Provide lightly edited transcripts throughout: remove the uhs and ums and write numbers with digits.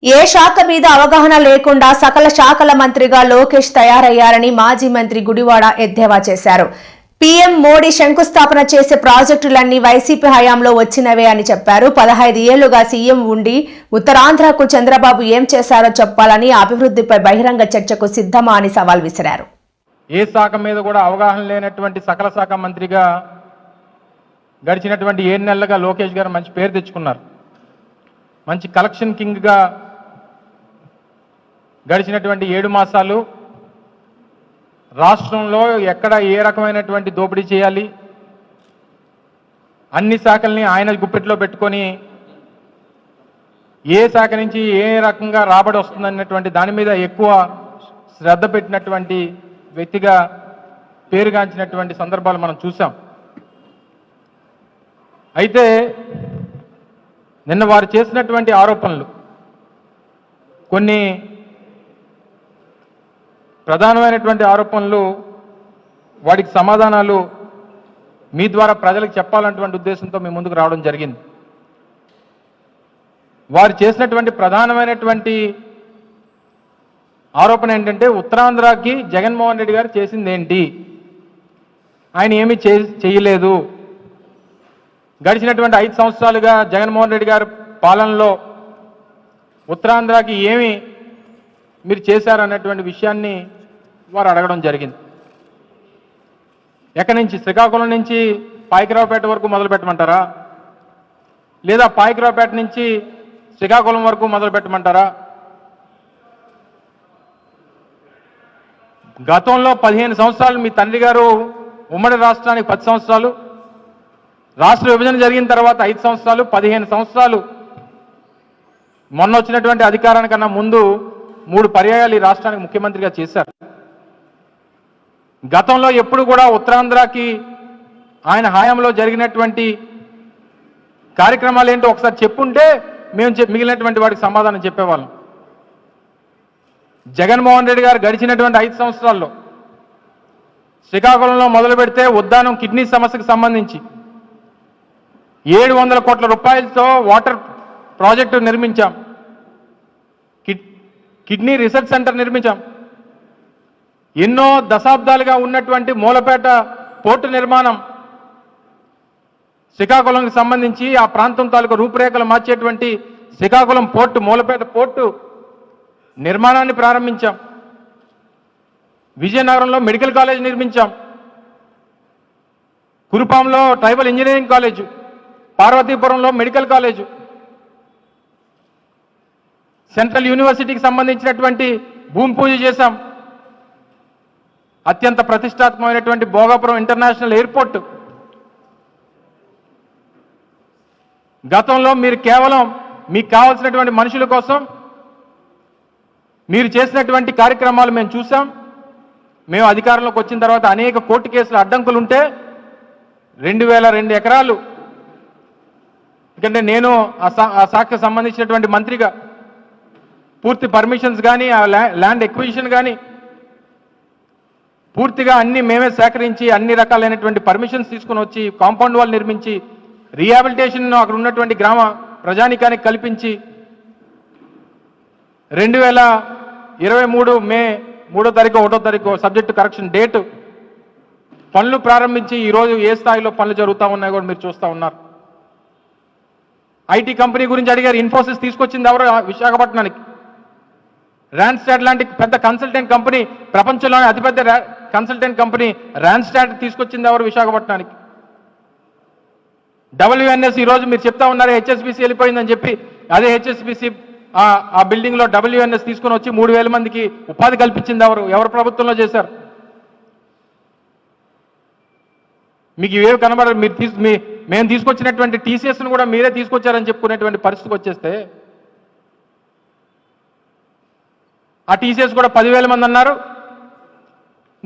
ఏ శాఖ మీద అవగాహన లేకుండా సకల శాఖల మంత్రిగా లోకేష్ తయారయ్యారని మాజీ మంత్రి గుడివాడ ఎద్దేవా చేశారు. పీఎం మోడీ శంకుస్థాపన చేసే ప్రాజెక్టులన్నీ వైసీపీ హయాంలో వచ్చినవే అని చెప్పారు. 15 ఏళ్లుగా సీఎం ఉండి ఉత్తరాంధ్రకు చంద్రబాబు ఏం చేశారో చెప్పాలని, అభివృద్ధిపై బహిరంగ చర్చకు సిద్ధమా అని సవాల్ విసిరారు. ఏ శాఖ మీద కూడా అవగాహన లేనటువంటి సకల శాఖ మంత్రిగా గడిచినటువంటి 7 నెలలుగా లోకేష్ గారు మంచి పేరు తెచ్చుకున్నారు. మంచి కలెక్షన్ కింగ్గా గడిచినటువంటి 7 మాసాలు రాష్ట్రంలో ఎక్కడ ఏ రకమైనటువంటి దోపిడీ చేయాలి, అన్ని శాఖల్ని ఆయన గుప్పెట్లో పెట్టుకొని ఏ శాఖ నుంచి ఏ రకంగా రాబడి వస్తుందన్నటువంటి దాని మీద ఎక్కువ శ్రద్ధ పెట్టినటువంటి వ్యక్తిగా పేరుగాంచినటువంటి సందర్భాలు మనం చూసాం. అయితే నిన్న వారు చేసినటువంటి ఆరోపణలు కొన్ని ప్రధానమైనటువంటి ఆరోపణలు, వాటికి సమాధానాలు మీ ద్వారా ప్రజలకు చెప్పాలన్నటువంటి ఉద్దేశంతో మీ ముందుకు రావడం జరిగింది. వారు చేసినటువంటి ప్రధానమైనటువంటి ఆరోపణ ఏంటంటే, ఉత్తరాంధ్రకి జగన్మోహన్ రెడ్డి గారు చేసింది ఏంటి, ఆయన ఏమీ చేయలేదు, గడిచినటువంటి 5 సంవత్సరాలుగా జగన్మోహన్ రెడ్డి గారి పాలనలో ఉత్తరాంధ్రకి ఏమి మీరు చేశారన్నటువంటి విషయాన్ని వారు అడగడం జరిగింది. ఎక్కడి నుంచి, శ్రీకాకుళం నుంచి పాయకరావుపేట వరకు మొదలు పెట్టమంటారా, లేదా పాయకరావుపేట నుంచి శ్రీకాకుళం వరకు మొదలు పెట్టమంటారా? గతంలో 15 సంవత్సరాలు మీ తండ్రి గారు ఉమ్మడి రాష్ట్రానికి 10 సంవత్సరాలు, రాష్ట్ర విభజన జరిగిన తర్వాత 5 సంవత్సరాలు, 15 సంవత్సరాలు మొన్న వచ్చినటువంటి అధికారానికన్నా ముందు 3 పర్యాయాలు ఈ రాష్ట్రానికి ముఖ్యమంత్రిగా చేశారు. గతంలో ఎప్పుడు కూడా ఉత్తరాంధ్రకి ఆయన హయాంలో జరిగినటువంటి కార్యక్రమాలు ఏంటో ఒకసారి చెప్పుంటే మేము మిగిలినటువంటి వాడికి సమాధానం చెప్పేవాళ్ళం. జగన్మోహన్ రెడ్డి గారు గడిచినటువంటి 5 సంవత్సరాల్లో శ్రీకాకుళంలో మొదలు పెడితే ఉద్దానం కిడ్నీ సమస్యకు సంబంధించి 700 కోట్ల రూపాయలతో వాటర్ ప్రాజెక్టు నిర్మించాం, కిడ్నీ రీసెర్చ్ సెంటర్ నిర్మించాం. ఎన్నో దశాబ్దాలుగా ఉన్నటువంటి మూలపేట పోర్టు నిర్మాణం, శ్రీకాకుళంకి సంబంధించి ఆ ప్రాంతం తాలూకు రూపురేఖలు మార్చేటువంటి శ్రీకాకుళం పోర్టు, మూలపేట పోర్టు నిర్మాణాన్ని ప్రారంభించాం. విజయనగరంలో మెడికల్ కాలేజ్ నిర్మించాం, కురుపాంలో ట్రైబల్ ఇంజనీరింగ్ కాలేజు, పార్వతీపురంలో మెడికల్ కాలేజు, సెంట్రల్ యూనివర్సిటీకి సంబంధించినటువంటి భూమి పూజ చేశాం. అత్యంత ప్రతిష్టాత్మకమైనటువంటి భోగాపురం ఇంటర్నేషనల్ ఎయిర్పోర్ట్. గతంలో మీరు కేవలం మీకు కావాల్సినటువంటి మనుషుల కోసం మీరు చేసినటువంటి కార్యక్రమాలు మేము చూసాం. మేము అధికారంలోకి వచ్చిన తర్వాత అనేక కోర్టు కేసుల అడ్డంకులు ఉంటే 2002 ఎకరాలు, ఎందుకంటే నేను ఆ శాఖకు సంబంధించినటువంటి మంత్రిగా పూర్తి పర్మిషన్స్ కానీ, ఆ ల్యాండ్ ఎక్విజిషన్ కానీ పూర్తిగా అన్ని మేమే సేకరించి అన్ని రకాలైనటువంటి పర్మిషన్స్ తీసుకుని వచ్చి కాంపౌండ్ వాల్ నిర్మించి రీహాబిలిటేషన్ అక్కడ ఉన్నటువంటి గ్రామ ప్రజానికానికి కల్పించి 2023 మే 3వ తారీఖు 1వ తారీఖు సబ్జెక్టు కరెక్షన్ డేటు పనులు ప్రారంభించి ఈరోజు ఏ స్థాయిలో పనులు జరుగుతూ ఉన్నాయో కూడా మీరు చూస్తూ ఉన్నారు. ఐటీ కంపెనీ గురించి అడిగారు. ఇన్ఫోసిస్ తీసుకొచ్చింది ఎవరు విశాఖపట్నానికి? ర్యాన్స్టాడ్ లాంటి పెద్ద కన్సల్టెంట్ కంపెనీ, ప్రపంచంలోనే అతిపెద్ద కన్సల్టెంట్ కంపెనీ ర్యాన్స్టాడ్ తీసుకొచ్చింది ఎవరు విశాఖపట్నానికి? WNS ఈరోజు మీరు చెప్తా ఉన్నారు HSBC వెళ్ళిపోయిందని చెప్పి, అదే HSBC ఆ బిల్డింగ్లో WNS తీసుకుని వచ్చి 3000 మందికి ఉపాధి కల్పించింది ఎవరు ప్రభుత్వంలో చేశారు? మీకు ఇవేవి కనబడరు. మేము తీసుకొచ్చినటువంటి TCSను కూడా మీరే తీసుకొచ్చారని చెప్పుకునేటువంటి పరిస్థితికి వచ్చేస్తే, ఆ TCS కూడా 10,000 మంది అన్నారు.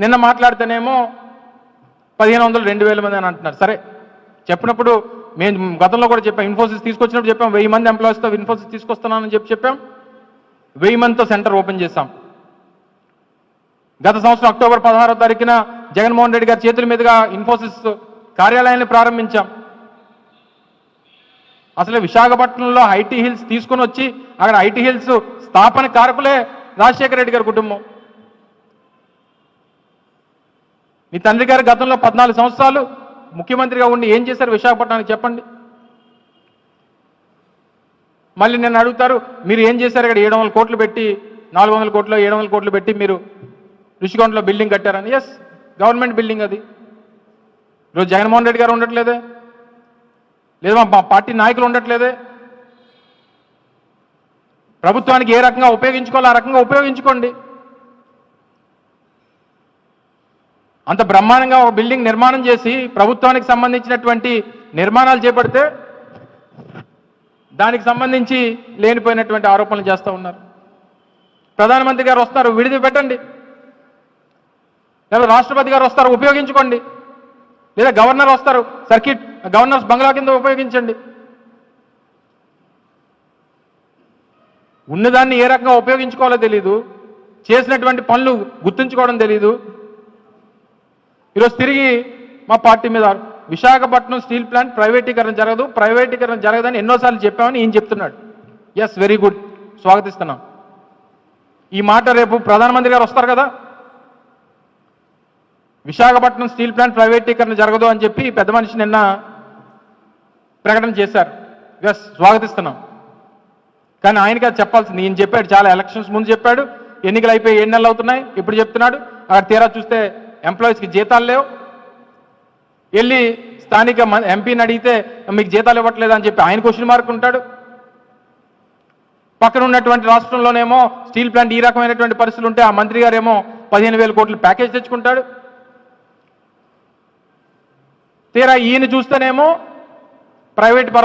నిన్న మాట్లాడితేనేమో 1500, 2000 మంది అని అంటున్నారు. సరే, చెప్పినప్పుడు మేము గతంలో కూడా చెప్పాం, ఇన్ఫోసిస్ తీసుకొచ్చినప్పుడు చెప్పాం 1000 మంది ఎంప్లాయీస్తో ఇన్ఫోసిస్ తీసుకొస్తున్నానని చెప్పాం. 1000 మందితో సెంటర్ ఓపెన్ చేశాం. గత సంవత్సరం అక్టోబర్ 16వ తారీఖున జగన్మోహన్ రెడ్డి గారి చేతుల మీదుగా ఇన్ఫోసిస్ కార్యాలయాన్ని ప్రారంభించాం. అసలు విశాఖపట్నంలో ఐటీ హిల్స్ తీసుకొని వచ్చి అక్కడ ఐటీ హిల్స్ స్థాపన కారకులే రాజశేఖర రెడ్డి గారి కుటుంబం. మీ తండ్రి గారు గతంలో 14 సంవత్సరాలు ముఖ్యమంత్రిగా ఉండి ఏం చేశారు విశాఖపట్నానికి చెప్పండి. మళ్ళీ నన్ను అడుగుతారు మీరు ఏం చేశారు ఇక్కడ 700 కోట్లు పెట్టి 400 కోట్లు 700 కోట్లు పెట్టి మీరు రుషికొండలో బిల్డింగ్ కట్టారని. ఎస్, గవర్నమెంట్ బిల్డింగ్ అది. ఈరోజు జగన్మోహన్ రెడ్డి గారు ఉండట్లేదే, లేదా మా పార్టీ నాయకులు ఉండట్లేదే. ప్రభుత్వానికి ఏ రకంగా ఉపయోగించుకోవాలో ఆ రకంగా ఉపయోగించుకోండి. అంత బ్రహ్మాండంగా ఒక బిల్డింగ్ నిర్మాణం చేసి ప్రభుత్వానికి సంబంధించినటువంటి నిర్మాణాలు చేపడితే దానికి సంబంధించి లేనిపోయినటువంటి ఆరోపణలు చేస్తూ ఉన్నారు. ప్రధానమంత్రి గారు వస్తారు, విడిది పెట్టండి. లేదా రాష్ట్రపతి గారు వస్తారు, ఉపయోగించుకోండి. లేదా గవర్నర్ వస్తారు, సర్కిట్ గవర్నర్స్ బంగ్లా కింద ఉపయోగించండి. ఉన్నదాన్ని ఏ రకంగా ఉపయోగించుకోవాలో తెలీదు, చేసినటువంటి పనులు గుర్తుంచుకోవడం తెలీదు. ఈరోజు తిరిగి మా పార్టీ మీద విశాఖపట్నం స్టీల్ ప్లాంట్ ప్రైవేటీకరణ జరగదని ఎన్నోసార్లు చెప్పామని ఈయన చెప్తున్నాడు. ఎస్, వెరీ గుడ్, స్వాగతిస్తున్నాం. ఈ మాట రేపు ప్రధానమంత్రి గారు వస్తారు కదా, విశాఖపట్నం స్టీల్ ప్లాంట్ ప్రైవేటీకరణ జరగదు అని చెప్పి పెద్ద మనిషి నిన్న ప్రకటన చేశారు. ఎస్, స్వాగతిస్తున్నాం. కానీ ఆయనకి అది చెప్పాల్సింది. ఈయన చెప్పాడు, చాలా ఎలక్షన్స్ ముందు చెప్పాడు, ఎన్నికలు అయిపోయి 7 నెలలు అవుతున్నాయి, ఇప్పుడు చెప్తున్నాడు. అక్కడ తీరా చూస్తే ఎంప్లాయీస్కి జీతాలు లేవు. వెళ్ళి స్థానిక ఎంపీని అడిగితే మీకు జీతాలు ఇవ్వట్లేదు అని చెప్పి ఆయన క్వశ్చన్ మార్క్ ఉంటాడు. పక్కన ఉన్నటువంటి రాష్ట్రంలోనేమో స్టీల్ ప్లాంట్ ఈ రకమైనటువంటి పరిస్థితులు ఉంటే ఆ మంత్రి గారేమో 15,000 కోట్ల ప్యాకేజ్ తెచ్చుకుంటాడు. తీరా ఈయన చూస్తేనేమో ప్రైవేట్ పరం